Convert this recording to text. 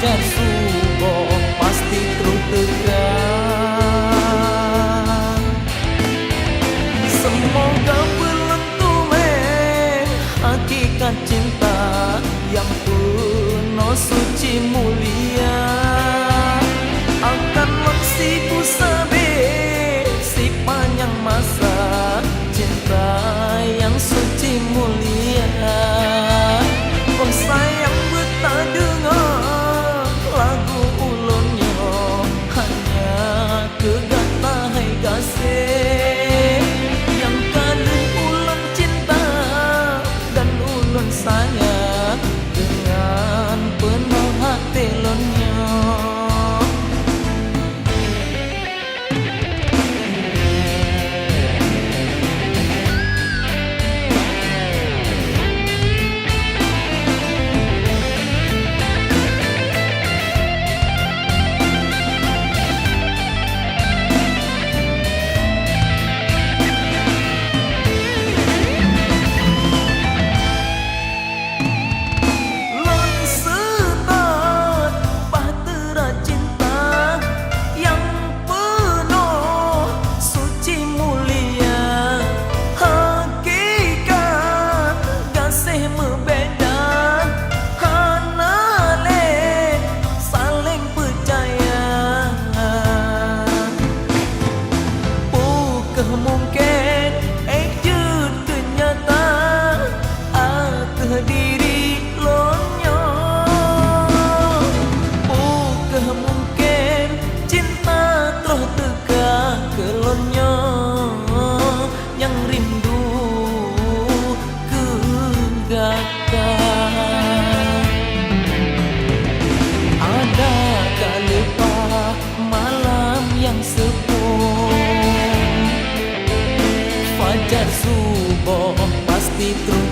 fajar subuh pasti terus terang. Semoga berlentume hakikat cinta yang penuh suci mulia akan maksiku sabe sepanjang masa cinta yang suci mulia. Oh sayang betah dengar lagu ulunnya hanya kegatahai kasih yang kalih ulun cinta dan ulun sayang dengan penuh hati ulunnya. Mungkin ejut kenyata atau diri lonyo. Bukan mungkin cinta terus teka ke lonyo yang rindu kegatan. Adakah lupa malam yang sepuh fajar subuh pasti terus